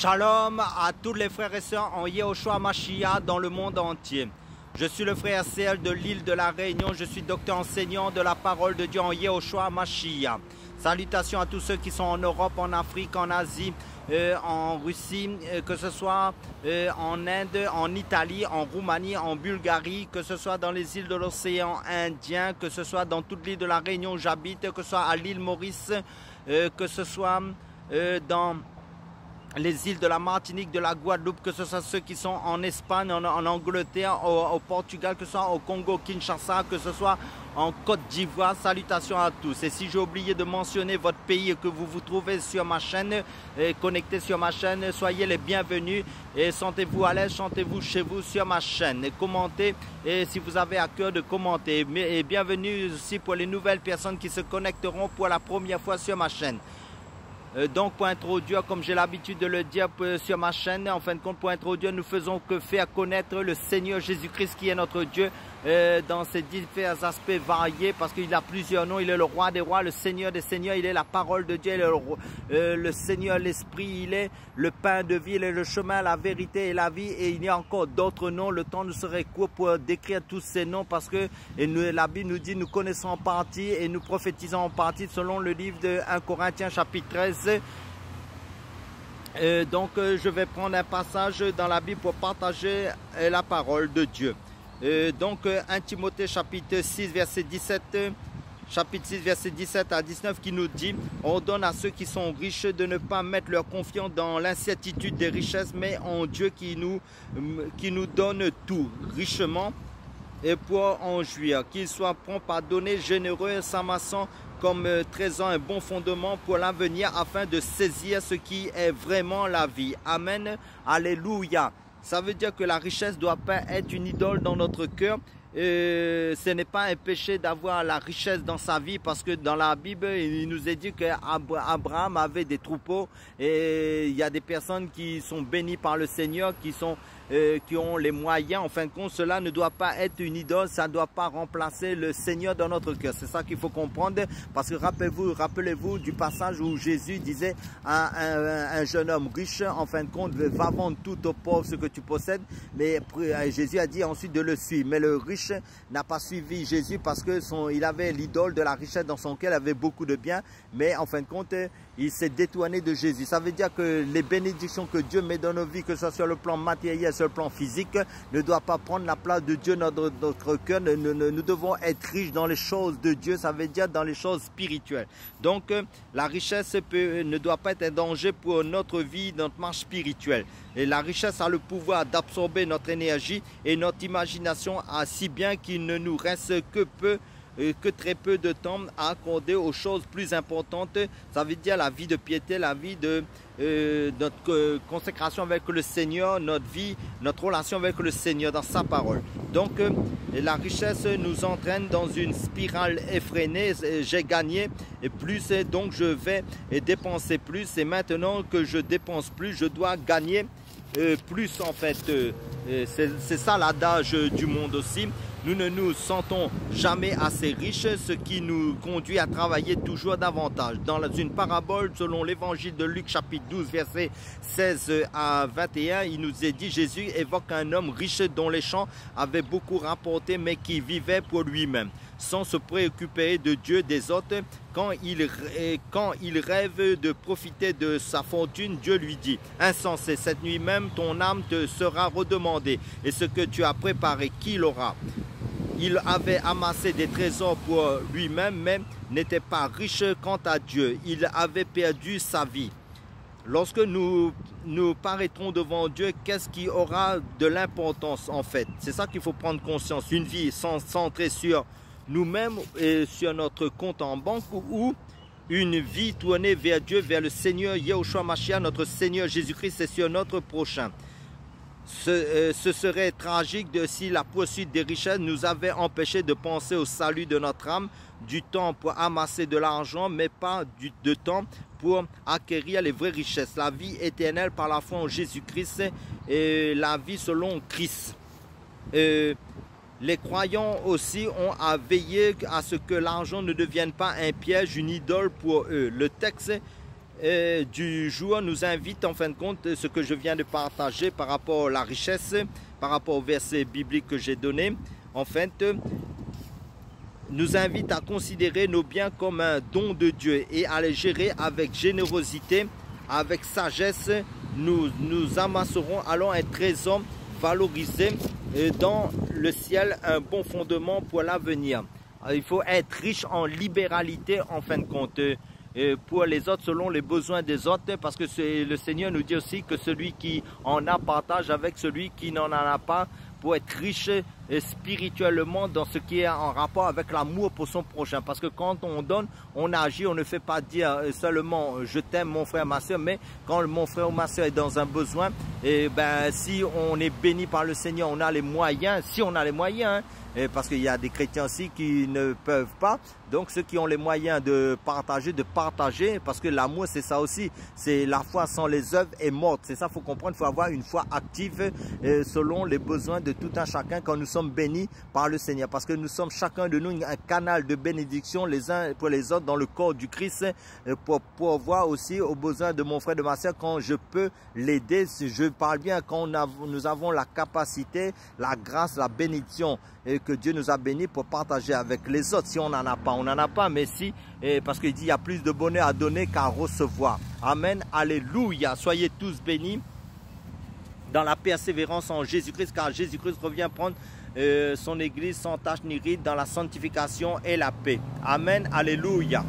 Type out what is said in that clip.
Shalom à tous les frères et sœurs en Yehoshua Mashiach dans le monde entier. Je suis le frère Serge de l'île de la Réunion. Je suis docteur enseignant de la parole de Dieu en Yehoshua Mashiach. Salutations à tous ceux qui sont en Europe, en Afrique, en Asie, en Russie, que ce soit en Inde, en Italie, en Roumanie, en Bulgarie, que ce soit dans les îles de l'océan Indien, que ce soit dans toute l'île de la Réunion où j'habite, que ce soit à l'île Maurice, que ce soit dans les îles de la Martinique, de la Guadeloupe, que ce soit ceux qui sont en Espagne, en Angleterre, au Portugal, que ce soit au Congo, Kinshasa, que ce soit en Côte d'Ivoire. Salutations à tous. Et si j'ai oublié de mentionner votre pays et que vous vous trouvez sur ma chaîne, connecté sur ma chaîne, soyez les bienvenus et sentez-vous à l'aise, chantez-vous chez vous sur ma chaîne. Et commentez, et si vous avez à cœur de commenter. Et bienvenue aussi pour les nouvelles personnes qui se connecteront pour la première fois sur ma chaîne. Donc pour introduire, comme j'ai l'habitude de le dire sur ma chaîne, en fin de compte pour introduire, nous faisons que faire connaître le Seigneur Jésus-Christ qui est notre Dieu dans ses différents aspects variés, parce qu'il a plusieurs noms. Il est le roi des rois, le Seigneur des seigneurs, il est la parole de Dieu, il est le Seigneur l'Esprit, il est le pain de vie, il est le chemin, la vérité et la vie, et il y a encore d'autres noms. Le temps ne serait court pour décrire tous ces noms, parce que la Bible nous dit nous connaissons en partie et nous prophétisons en partie selon le livre de 1 Corinthiens chapitre 13. Donc je vais prendre un passage dans la Bible pour partager la parole de Dieu. Donc 1 Timothée chapitre 6 verset 17, chapitre 6 verset 17 à 19 qui nous dit: on donne à ceux qui sont riches de ne pas mettre leur confiance dans l'incertitude des richesses, mais en Dieu qui nous donne tout richement et pour en jouir, qu'il soit prompt à donner, généreux, s'amassant comme trésor, un bon fondement pour l'avenir, afin de saisir ce qui est vraiment la vie. Amen. Alléluia. Ça veut dire que la richesse ne doit pas être une idole dans notre cœur. Ce n'est pas un péché d'avoir la richesse dans sa vie, parce que dans la Bible, il nous est dit qu'Abraham avait des troupeaux, et il y a des personnes qui sont bénies par le Seigneur, qui ont les moyens. En fin de compte, cela ne doit pas être une idole, ça ne doit pas remplacer le Seigneur dans notre cœur. C'est ça qu'il faut comprendre, parce que rappelez-vous du passage où Jésus disait à un jeune homme riche, en fin de compte, va vendre tout aux pauvres ce que tu possèdes. Mais Jésus a dit ensuite de le suivre. Mais le riche n'a pas suivi Jésus parce que il avait l'idole de la richesse dans son cœur, il avait beaucoup de biens, mais en fin de compte, il s'est détourné de Jésus. Ça veut dire que les bénédictions que Dieu met dans nos vies, que ce soit sur le plan matériel, sur le plan physique, ne doivent pas prendre la place de Dieu dans notre cœur. Nous devons être riches dans les choses de Dieu, ça veut dire dans les choses spirituelles. Donc la richesse ne doit pas être un danger pour notre vie, notre marche spirituelle. Et la richesse a le pouvoir d'absorber notre énergie et notre imagination, si bien qu'il ne nous reste que très peu de temps à accorder aux choses plus importantes. Ça veut dire la vie de piété, la vie de notre consécration avec le Seigneur, notre vie, notre relation avec le Seigneur dans sa parole. Donc la richesse nous entraîne dans une spirale effrénée. J'ai gagné plus, donc je vais dépenser plus, et maintenant que je dépense plus, je dois gagner plus, en fait. C'est ça l'adage du monde aussi. Nous ne nous sentons jamais assez riches, ce qui nous conduit à travailler toujours davantage. Dans une parabole, selon l'évangile de Luc chapitre 12, verset 16 à 21, il nous est dit, Jésus évoque un homme riche dont les champs avaient beaucoup rapporté, mais qui vivait pour lui-même, sans se préoccuper de Dieu des autres. Quand il rêve de profiter de sa fortune, Dieu lui dit: insensé, cette nuit même ton âme te sera redemandée, et ce que tu as préparé, qui l'aura? Il avait amassé des trésors pour lui-même, mais n'était pas riche quant à Dieu. Il avait perdu sa vie. Lorsque nous paraîtrons devant Dieu, qu'est-ce qui aura de l'importance, en fait? C'est ça qu'il faut prendre conscience. Une vie centrée sur nous-mêmes et sur notre compte en banque, ou une vie tournée vers Dieu, vers le Seigneur Yehoshua Mashiach, notre Seigneur Jésus-Christ, et sur notre prochain. Ce serait tragique si la poursuite des richesses nous avait empêché de penser au salut de notre âme, du temps pour amasser de l'argent, mais pas de temps pour acquérir les vraies richesses. La vie éternelle par la foi en Jésus-Christ et la vie selon Christ. Les croyants aussi ont à veiller à ce que l'argent ne devienne pas un piège, une idole pour eux. Le texte du jour nous invite en fin de compte, ce que je viens de partager par rapport à la richesse, par rapport au verset biblique que j'ai donné, en fait, nous invite à considérer nos biens comme un don de Dieu et à les gérer avec générosité, avec sagesse. Nous amasserons alors un trésor valorisé dans le ciel, un bon fondement pour l'avenir. Il faut être riche en libéralité en fin de compte pour les autres selon les besoins des autres, parce que le Seigneur nous dit aussi que celui qui en a partage avec celui qui n'en a pas, pour être riche spirituellement dans ce qui est en rapport avec l'amour pour son prochain. Parce que quand on donne, on agit, on ne fait pas dire seulement je t'aime mon frère, ma soeur, mais quand mon frère ou ma soeur est dans un besoin, et ben, si on est béni par le Seigneur, on a les moyens, si on a les moyens, parce qu'il y a des chrétiens aussi qui ne peuvent pas. Donc ceux qui ont les moyens de partager, parce que l'amour c'est ça aussi, c'est la foi sans les œuvres est morte. C'est ça, il faut comprendre, il faut avoir une foi active selon les besoins de tout un chacun quand nous sommes bénis par le Seigneur. Parce que nous sommes chacun de nous un canal de bénédiction les uns pour les autres dans le corps du Christ, pour voir aussi aux besoins de mon frère, de ma soeur, quand je peux l'aider. Je parle bien quand nous avons la capacité, la grâce, la bénédiction et que Dieu nous a bénis pour partager avec les autres. Si on n'en a pas, on n'en a pas, mais si, parce qu'il dit il y a plus de bonheur à donner qu'à recevoir. Amen, alléluia. Soyez tous bénis dans la persévérance en Jésus-Christ, car Jésus-Christ revient prendre son église sans tache ni ride dans la sanctification et la paix. Amen, alléluia.